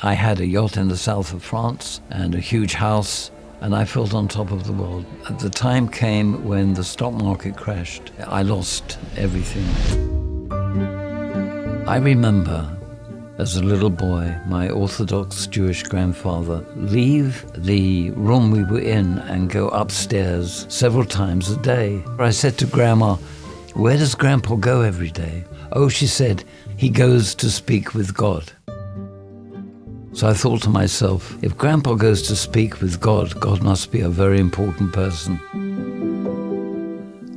I had a yacht in the south of France and a huge house, and I felt on top of the world. The time came when the stock market crashed. I lost everything. I remember, as a little boy, my Orthodox Jewish grandfather leave the room we were in and go upstairs several times a day. I said to Grandma, "Where does Grandpa go every day?" "Oh," she said, "he goes to speak with God." So I thought to myself, if Grandpa goes to speak with God, God must be a very important person.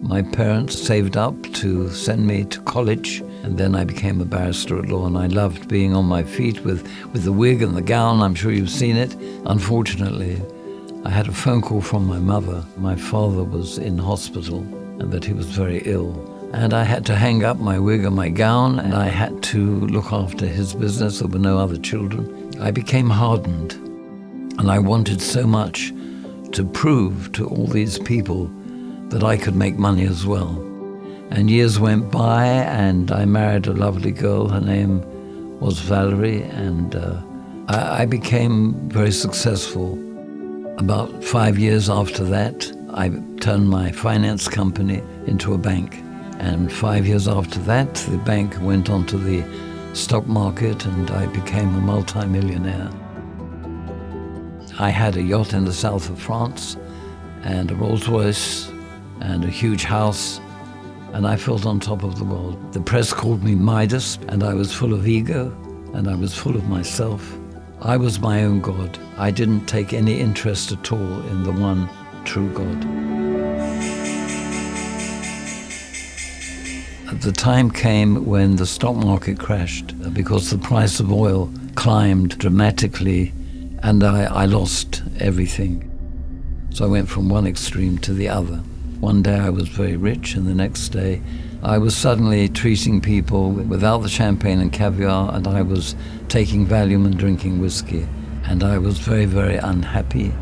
My parents saved up to send me to college, and then I became a barrister at law, and I loved being on my feet with the wig and the gown. I'm sure you've seen it. Unfortunately, I had a phone call from my mother. My father was in hospital and that he was very ill. And I had to hang up my wig and my gown, and I had to look after his business. There were no other children. I became hardened, and I wanted so much to prove to all these people that I could make money as well. And years went by, and I married a lovely girl. Her name was Valerie, and I became very successful. About 5 years after that, I turned my finance company into a bank. And 5 years after that, the bank went onto the stock market, and I became a multi-millionaire. I had a yacht in the south of France and a Rolls Royce and a huge house, and I felt on top of the world. The press called me Midas, and I was full of ego, and I was full of myself. I was my own God. I didn't take any interest at all in the one true God. The time came when the stock market crashed because the price of oil climbed dramatically, and I lost everything. So I went from one extreme to the other. One day I was very rich, and the next day I was suddenly treating people without the champagne and caviar, and I was taking Valium and drinking whiskey, and I was very, very unhappy.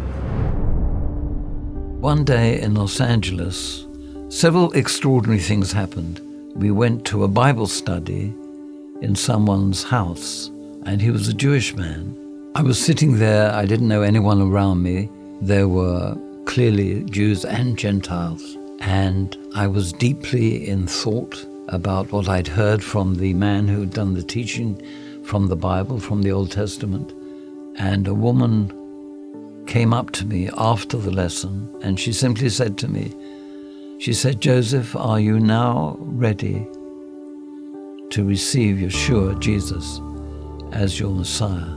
One day in Los Angeles, several extraordinary things happened. We went to a Bible study in someone's house, and he was a Jewish man. I was sitting there. I didn't know anyone around me. There were clearly Jews and Gentiles, and I was deeply in thought about what I'd heard from the man who'd done the teaching from the Bible, from the Old Testament. And a woman came up to me after the lesson, and she simply said to me, she said, "Joseph, are you now ready to receive Yeshua, Jesus, as your Messiah?"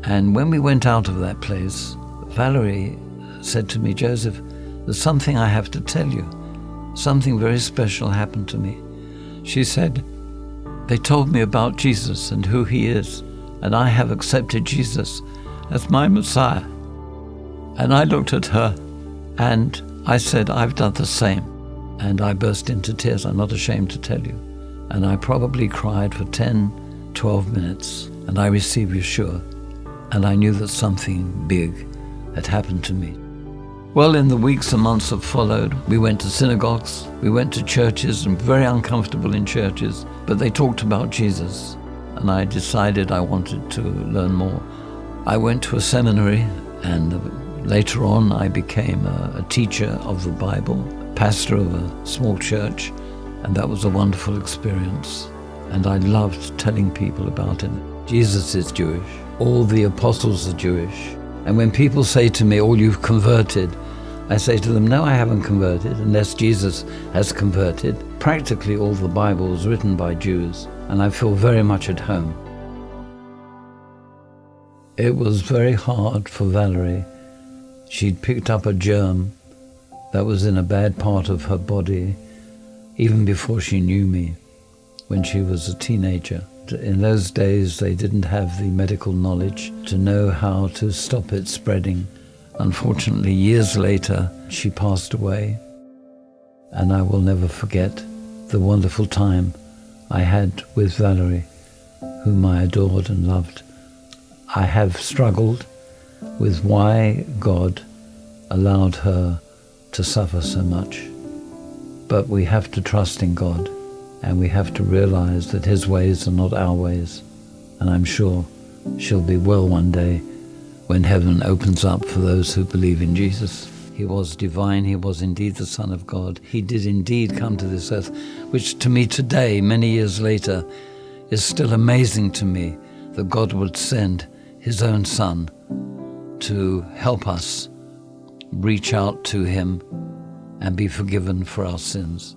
And when we went out of that place, Valerie said to me, "Joseph, there's something I have to tell you. Something very special happened to me." She said, "They told me about Jesus and who he is, and I have accepted Jesus as my Messiah." And I looked at her, and I said, "I've done the same." And I burst into tears. I'm not ashamed to tell you. And I probably cried for 10, 12 minutes. And I received Yeshua. And I knew that something big had happened to me. Well, in the weeks and months that followed, we went to synagogues, we went to churches, and very uncomfortable in churches, but they talked about Jesus. And I decided I wanted to learn more. I went to a seminary, and later on, I became a teacher of the Bible, pastor of a small church, and that was a wonderful experience. And I loved telling people about him. Jesus is Jewish. All the apostles are Jewish. And when people say to me, "Oh, you've converted," I say to them, "No, I haven't converted, unless Jesus has converted." Practically all the Bible was written by Jews, and I feel very much at home. It was very hard for Valerie. She'd picked up a germ that was in a bad part of her body even before she knew me, when she was a teenager. In those days, they didn't have the medical knowledge to know how to stop it spreading. Unfortunately, years later, she passed away, and I will never forget the wonderful time I had with Valerie, whom I adored and loved. I have struggled with why God allowed her to suffer so much. But we have to trust in God, and we have to realize that his ways are not our ways. And I'm sure shall be well one day when heaven opens up for those who believe in Jesus. He was divine. He was indeed the Son of God. He did indeed come to this earth, which to me today, many years later, is still amazing to me, that God would send his own Son to help us reach out to him and be forgiven for our sins.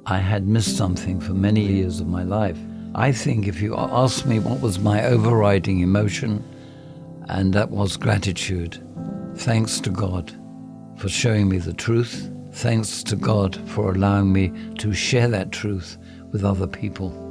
I had missed something for many years of my life. I think if you ask me what was my overriding emotion, and that was gratitude. Thanks to God for showing me the truth. Thanks to God for allowing me to share that truth with other people.